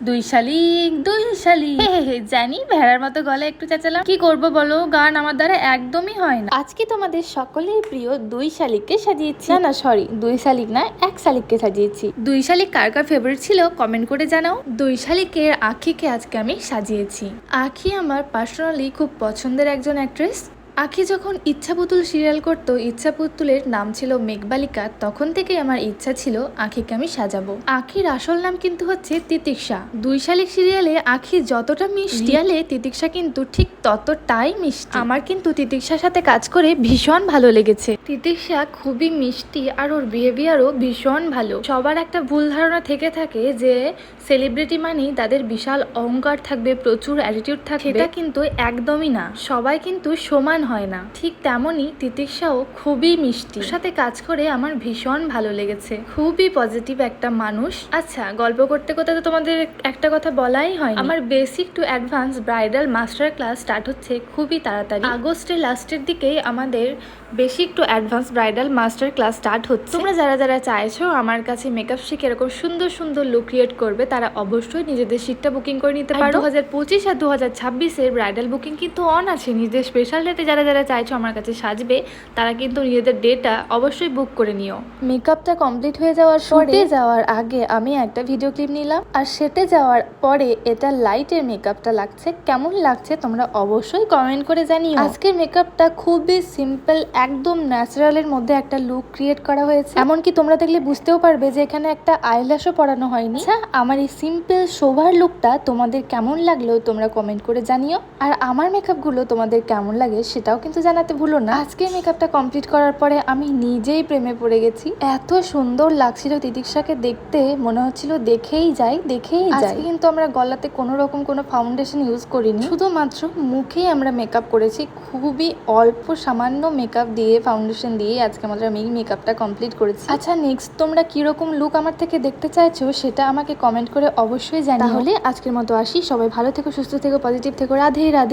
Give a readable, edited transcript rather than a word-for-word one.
দুই শালিক দুই শালিক, জানি ভেড়ার মতো গলা একটু চেঁচালাম, কি করব বলো, গান আমার দ্বারা একদমই হয় না। আজকে তোমাদের সকলের প্রিয় দুই শালিককে সাজিয়েছি, না সরি, দুই শালিক না, এক শালিককে সাজিয়েছি। দুই শালিক কার কার ফেভারিট ছিল কমেন্ট করে জানাও। দুই শালিকের আখিকে আজকে আমি সাজিয়েছি। আখি আমার পার্সোনালি খুব পছন্দের একজন অ্যাক্ট্রেস। আখি যখন ইচ্ছা পুতুল সিরিয়াল করতো, ইচ্ছা পুতুলের নাম ছিল মেঘবালিকা, তখন থেকেই আমার ইচ্ছা ছিল আখিকে আমি সাজাবো। আখির আসল নাম কিন্তু হচ্ছে তিতিক্ষা। দুই শালিক সিরিয়ালে আখি যতটা মিষ্টি, রিয়ালে তিতিক্ষা কিন্তু ঠিক ততটাই মিষ্টি। আমার কিন্তু তিতিক্ষার সাথে কাজ করে ভীষণ ভালো লেগেছে। তিতিক্ষা খুবই মিষ্টি আর ওর বিহেভিয়ারও ভীষণ ভালো। সবার একটা ভুল ধারণা থেকে থাকে যে সেলিব্রিটি মানেই তাদের বিশাল অহংকার থাকবে, প্রচুর অ্যাটিটিউড থাকবে, সেটা কিন্তু একদমই না। সবাই কিন্তু সমান হয় না। ঠিক তেমনই তিতিক্ষাও খুবই মিষ্টি। সাথে কাজ করে আমার ভীষণ ভালো লেগেছে। খুবই পজিটিভ একটা মানুষ। আচ্ছা, গল্প করতে করতে তো তোমাদের একটা কথা বলাই হয়, আমার basic to advance bridal master class start হচ্ছে খুবই তাড়াতাড়ি। আগস্টের লাস্টের দিকেই আমাদের basic to advance bridal master class start হচ্ছে। তোমরা যারা যারা চাইছো আমার কাছে মেকআপ শিখে এরকম সুন্দর সুন্দর লুক ক্রিয়েট করবে, তারা অবশ্যই নিজেদের সিটটা বুকিং করে নিতে পারো। 2025 আর 2026 ব্রাইডাল বুকিং কিন্তু অন আছে। নিজেদের স্পেশাল ডেটে যারা যারা চাইছো আমার কাছে সাজবে, তারা কিন্তু নিজেদের ডেটটা অবশ্যই বুক করে নিও। মেকআপটা কমপ্লিট হয়ে যাওয়ার পরে, যাওয়ার আগে আমি একটা ভিডিও ক্লিপ নিলাম, আর সেটে যাওয়ার পরে এটা লাইটের মেকআপটা লাগছে, কেমন লাগছে তোমরা অবশ্যই কমেন্ট করে জানিও। আজকের মেকআপটা খুবই সিম্পল, একদম ন্যাচারালের মধ্যে একটা লুক ক্রিয়েট করা হয়েছে। এমনকি তোমরা দেখলে বুঝতেও পারবে যে এখানে একটা আইল্যাশও পরানো হয়নি। আচ্ছা, আমার এই সিম্পল সোভার লুকটা তোমাদের কেমন লাগলো তোমরা কমেন্ট করে জানিও। আর আমার মেকআপগুলো তোমাদের কেমন লাগে সেটাও কিন্তু জানাতে ভুলো না। আজকে মেকআপটা কমপ্লিট করার পরে আমি নিজেই প্রেমে পড়ে গেছি। এত সুন্দর লাগছিল তিতিক্ষাকে দেখতে, মনে হচ্ছিল দেখেই যাই। আজকে কিন্তু আমরা গলাতে কোনো রকম কোনো ফাউন্ডেশন ইউজ করিনি, শুধুমাত্র মুখেই আমরা মেকআপ করেছি। খুবই অল্প সামান্য মেকআপ দিয়ে, ফাউন্ডেশন দিয়ে আজকে আমরা মেকআপটা কমপ্লিট করেছি। আচ্ছা, নেক্সট তোমরা কিরকম লুক আমার থেকে দেখতে চাইছো সেটা আমাকে কমেন্ট করে অবশ্যই জানিও। তাহলে আজকের মতো আসি, সবাই ভালো থেকো, সুস্থ থেকো, পজিটিভ থেকো, রাধে রাধে।